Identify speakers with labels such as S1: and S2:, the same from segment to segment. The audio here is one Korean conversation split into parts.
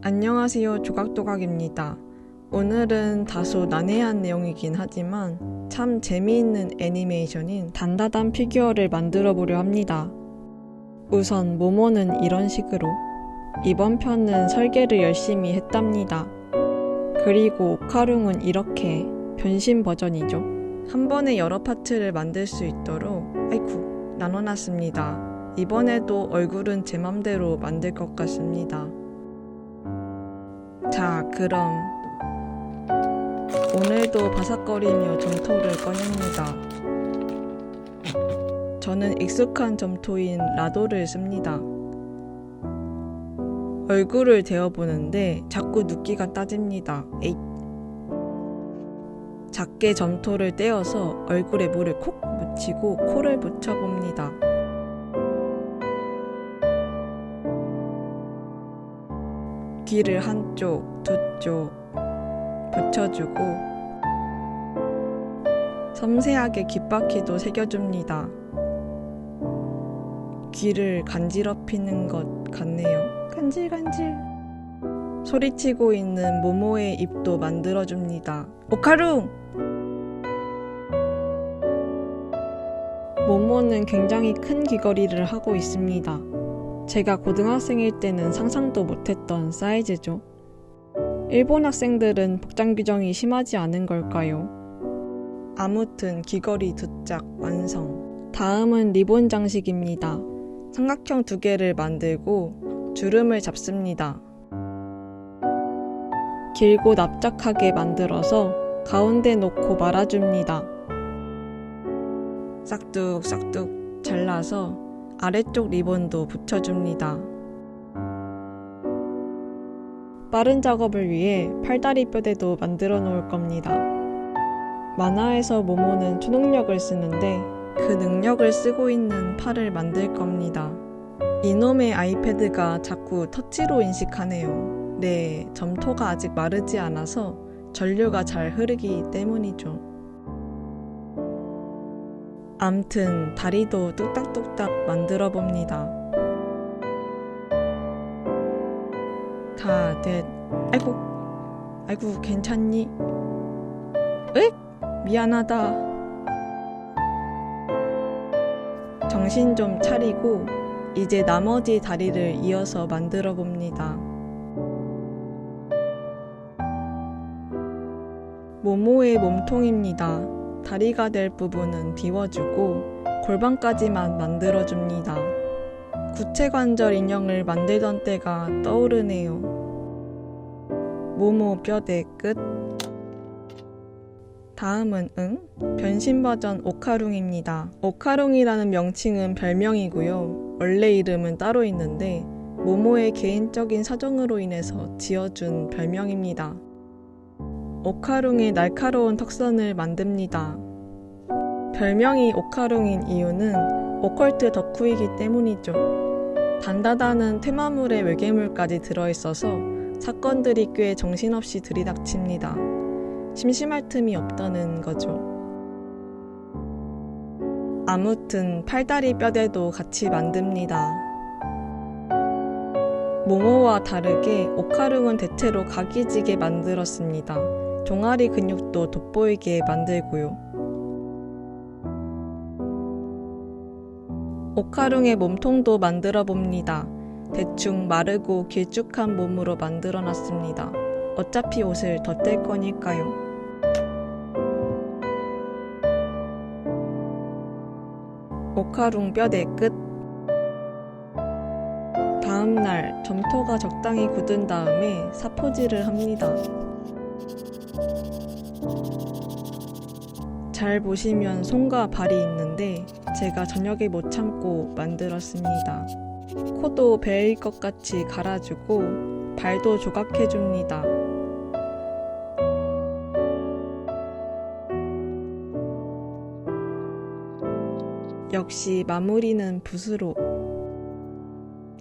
S1: 안녕하세요, 조각조각입니다. 오늘은 다소 난해한 내용이긴 하지만 참 재미있는 애니메이션인 단다단 피규어를 만들어 보려 합니다. 우선 모모는 이런 식으로, 이번 편은 설계를 열심히 했답니다. 그리고 오카룽은 이렇게 변신 버전이죠. 한 번에 여러 파트를 만들 수 있도록 나눠놨습니다. 이번에도 얼굴은 제 맘대로 만들 것 같습니다. 자, 그럼 오늘도 바삭거리며 점토를 꺼냅니다. 저는 익숙한 점토인 라도를 씁니다. 얼굴을 대어보는데 자꾸 눕기가 따집니다. 에잇. 작게 점토를 떼어서 얼굴에 물을 콕 묻히고 코를 붙여봅니다. 귀를 한쪽, 두 쪽 붙여주고 섬세하게 귓바퀴도 새겨줍니다. 귀를 간지럽히는 것 같네요. 간질간질. 소리치고 있는 모모의 입도 만들어줍니다. 오카룽! 모모는 굉장히 큰 귀걸이를 하고 있습니다. 제가 고등학생일 때는 상상도 못했던 사이즈죠. 일본 학생들은 복장 규정이 심하지 않은 걸까요? 아무튼 귀걸이 2짝 완성. 다음은 리본 장식입니다. 삼각형 2개를 만들고 주름을 잡습니다. 길고 납작하게 만들어서 가운데 놓고 말아줍니다. 싹둑싹둑 잘라서 아래쪽 리본도 붙여줍니다. 빠른 작업을 위해 팔다리 뼈대도 만들어 놓을 겁니다. 만화에서 모모는 초능력을 쓰는데 그 능력을 쓰고 있는 팔을 만들 겁니다. 이놈의 아이패드가 자꾸 터치로 인식하네요. 네, 점토가 아직 마르지 않아서 전류가 잘 흐르기 때문이죠. 암튼 다리도 뚝딱뚝딱 만들어 봅니다. 다 됐. 아이고 괜찮니? 으익! 미안하다. 정신 좀 차리고 이제 나머지 다리를 이어서 만들어 봅니다. 모모의 몸통입니다. 다리가 될 부분은 비워주고 골반까지만 만들어줍니다. 구체관절 인형을 만들던 때가 떠오르네요. 모모 뼈대 끝. 다음은 변신 버전 오카룽입니다. 오카룽이라는 명칭은 별명이고요. 원래 이름은 따로 있는데 모모의 개인적인 사정으로 인해서 지어준 별명입니다. 오카룽의 날카로운 턱선을 만듭니다. 별명이 오카룽인 이유는 오컬트 덕후이기 때문이죠. 단다단은 테마물에 외계물까지 들어있어서 사건들이 꽤 정신없이 들이닥칩니다. 심심할 틈이 없다는 거죠. 아무튼 팔다리 뼈대도 같이 만듭니다. 모모와 다르게 오카룽은 대체로 각이지게 만들었습니다. 종아리 근육도 돋보이게 만들고요. 오카룽의 몸통도 만들어 봅니다. 대충 마르고 길쭉한 몸으로 만들어 놨습니다. 어차피 옷을 덧댈 거니까요. 오카룽 뼈대 끝. 다음날 점토가 적당히 굳은 다음에 사포질을 합니다. 잘 보시면 손과 발이 있는데 제가 저녁에 못 참고 만들었습니다. 코도 배일 것 같이 갈아주고 발도 조각해줍니다. 역시 마무리는 붓으로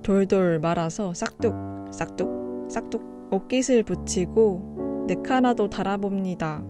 S1: 돌돌 말아서 싹둑 싹둑 싹둑 옷깃을 붙이고 네카라도 달아봅니다.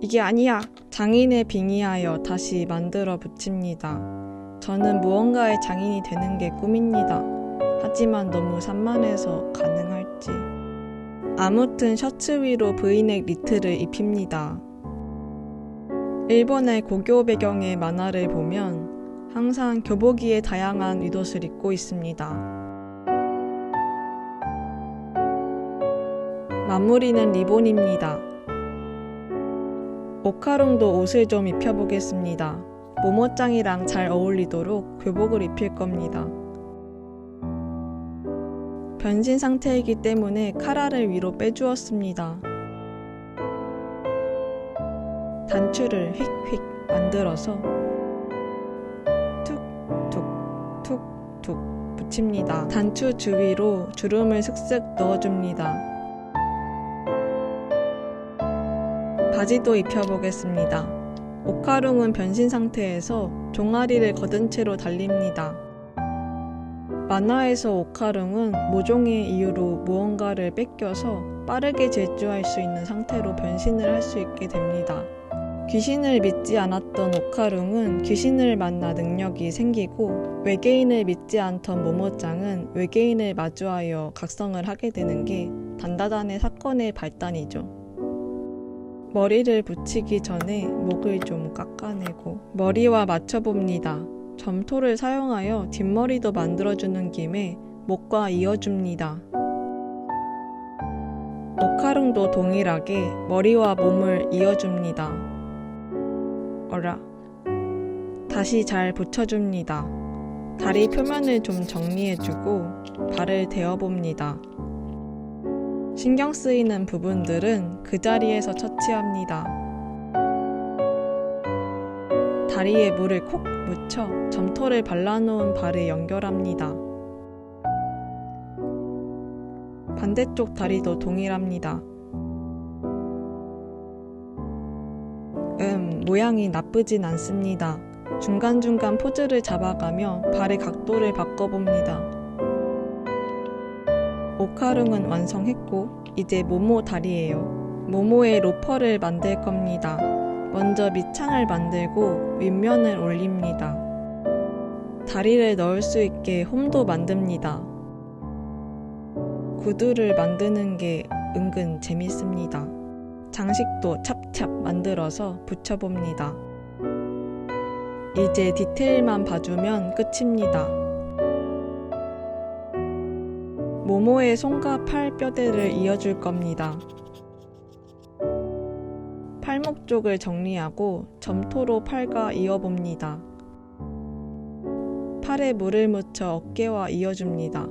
S1: 이게 아니야! 장인에 빙의하여 다시 만들어 붙입니다. 저는 무언가의 장인이 되는 게 꿈입니다. 하지만 너무 산만해서 가능할지. 건지. 아무튼 셔츠 위로 브이넥 니트를 입힙니다. 일본의 고교 배경의 만화를 보면 항상 교복위에 다양한 윗옷을 입고 있습니다. 마무리는 리본입니다. 오카룽도 옷을 좀 입혀보겠습니다. 모모짱이랑 잘 어울리도록 교복을 입힐 겁니다. 변신 상태이기 때문에 카라를 위로 빼주었습니다. 단추를 휙휙 만들어서 툭툭툭툭 붙입니다. 단추 주위로 주름을 슥슥 넣어줍니다. 바지도 입혀보겠습니다. 오카룽은 변신 상태에서 종아리를 걷은 채로 달립니다. 만화에서 오카룽은 모종의 이유로 무언가를 뺏겨서 빠르게 질주할 수 있는 상태로 변신을 할 수 있게 됩니다. 귀신을 믿지 않았던 오카룽은 귀신을 만나 능력이 생기고, 외계인을 믿지 않던 모모짱은 외계인을 마주하여 각성을 하게 되는 게 단다단의 사건의 발단이죠. 머리를 붙이기 전에 목을 좀 깎아내고 머리와 맞춰봅니다. 점토를 사용하여 뒷머리도 만들어주는 김에 목과 이어줍니다. 오카룽도 동일하게 머리와 몸을 이어줍니다. 어라. 다시 잘 붙여줍니다. 다리 표면을 좀 정리해주고 발을 대어봅니다. 신경 쓰이는 부분들은 그 자리에서 처치합니다. 다리에 물을 콕 묻혀 점토를 발라놓은 발에 연결합니다. 반대쪽 다리도 동일합니다. 모양이 나쁘진 않습니다. 중간중간 포즈를 잡아가며 발의 각도를 바꿔봅니다. 오카룽은 완성했고 이제 모모 다리예요. 모모의 로퍼를 만들 겁니다. 먼저 밑창을 만들고 윗면을 올립니다. 다리를 넣을 수 있게 홈도 만듭니다. 구두를 만드는 게 은근 재밌습니다. 장식도 찹찹 만들어서 붙여봅니다. 이제 디테일만 봐주면 끝입니다. 모모의 손과 팔 뼈대를 이어줄 겁니다. 팔목 쪽을 정리하고 점토로 팔과 이어봅니다. 팔에 물을 묻혀 어깨와 이어줍니다.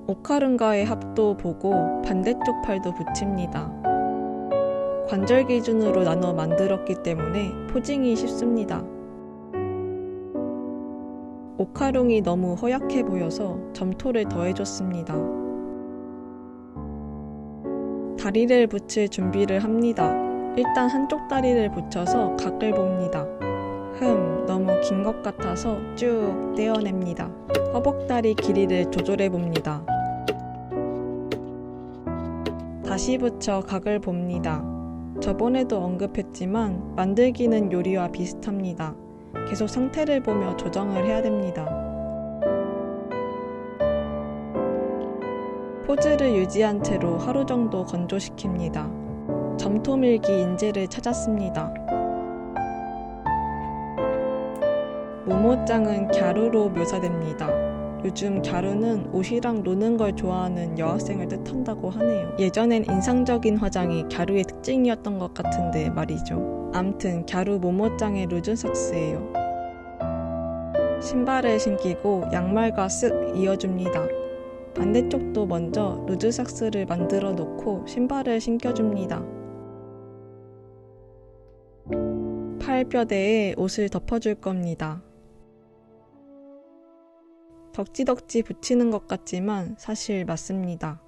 S1: 오카룽과의 합도 보고 반대쪽 팔도 붙입니다. 관절 기준으로 나눠 만들었기 때문에 포징이 쉽습니다. 오카룽이 너무 허약해 보여서 점토를 더해줬습니다. 다리를 붙일 준비를 합니다. 일단 한쪽 다리를 붙여서 각을 봅니다. 너무 긴 것 같아서 쭉 떼어냅니다. 허벅다리 길이를 조절해 봅니다. 다시 붙여 각을 봅니다. 저번에도 언급했지만 만들기는 요리와 비슷합니다. 계속 상태를 보며 조정을 해야 됩니다. 포즈를 유지한 채로 하루 정도 건조시킵니다. 점토밀기 인재를 찾았습니다. 모모짱은 갸루로 묘사됩니다. 요즘 갸루는 옷이랑 노는 걸 좋아하는 여학생을 뜻한다고 하네요. 예전엔 인상적인 화장이 갸루의 특징이었던 것 같은데 말이죠. 암튼 갸루 모모짱의 루즈삭스예요. 신발을 신기고 양말과 쓱 이어줍니다. 반대쪽도 먼저 루즈삭스를 만들어 놓고 신발을 신겨줍니다. 팔뼈대에 옷을 덮어줄 겁니다. 덕지덕지 붙이는 것 같지만 사실 맞습니다.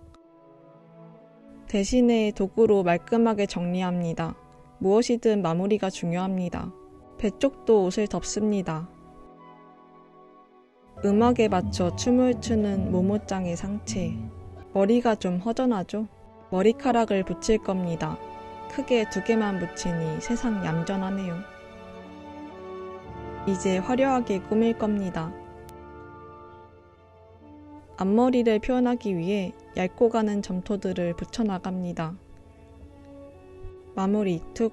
S1: 대신에 도구로 말끔하게 정리합니다. 무엇이든 마무리가 중요합니다. 배 쪽도 옷을 덮습니다. 음악에 맞춰 춤을 추는 모모짱의 상체. 머리가 좀 허전하죠? 머리카락을 붙일 겁니다. 크게 2개만 붙이니 세상 얌전하네요. 이제 화려하게 꾸밀 겁니다. 앞머리를 표현하기 위해 얇고 가는 점토들을 붙여나갑니다. 마무리 툭!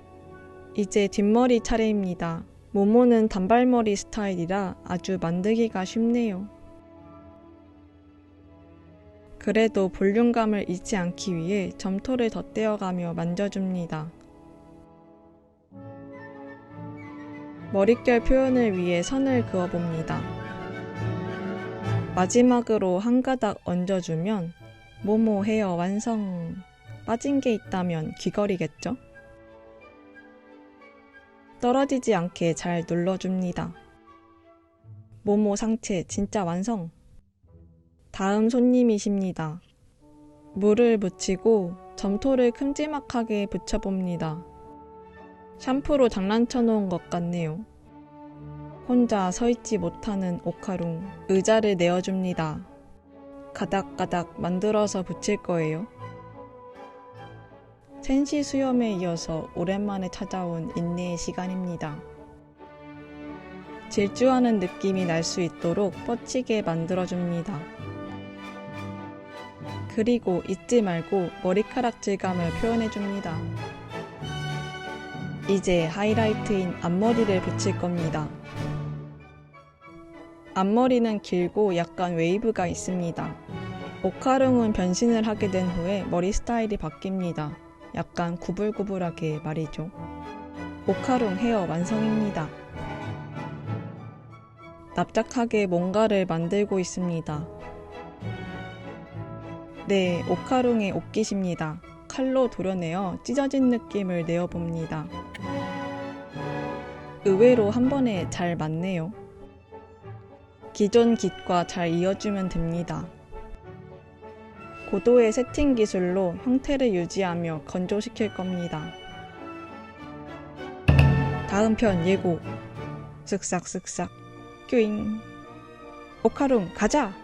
S1: 이제 뒷머리 차례입니다. 모모는 단발머리 스타일이라 아주 만들기가 쉽네요. 그래도 볼륨감을 잃지 않기 위해 점토를 덧대어가며 만져줍니다. 머릿결 표현을 위해 선을 그어봅니다. 마지막으로 한 가닥 얹어주면 모모 헤어 완성! 빠진 게 있다면 귀걸이겠죠? 떨어지지 않게 잘 눌러줍니다. 모모 상체 진짜 완성! 다음 손님이십니다. 물을 묻히고 점토를 큼지막하게 붙여봅니다. 샴푸로 장난쳐 놓은 것 같네요. 혼자 서 있지 못하는 오카룽, 의자를 내어줍니다. 가닥가닥 만들어서 붙일 거예요. 센시 수염에 이어서 오랜만에 찾아온 인내의 시간입니다. 질주하는 느낌이 날 수 있도록 뻗치게 만들어줍니다. 그리고 잊지 말고 머리카락 질감을 표현해줍니다. 이제 하이라이트인 앞머리를 붙일 겁니다. 앞머리는 길고 약간 웨이브가 있습니다. 오카룽은 변신을 하게 된 후에 머리 스타일이 바뀝니다. 약간 구불구불하게 말이죠. 오카룽 헤어 완성입니다. 납작하게 뭔가를 만들고 있습니다. 네, 오카룽의 옷깃입니다. 칼로 도려내어 찢어진 느낌을 내어봅니다. 의외로 한 번에 잘 맞네요. 기존 깃과 잘 이어주면 됩니다. 고도의 세팅 기술로 형태를 유지하며 건조시킬 겁니다. 다음 편 예고. 쓱싹쓱싹 뀨잉. 오카룽 가자!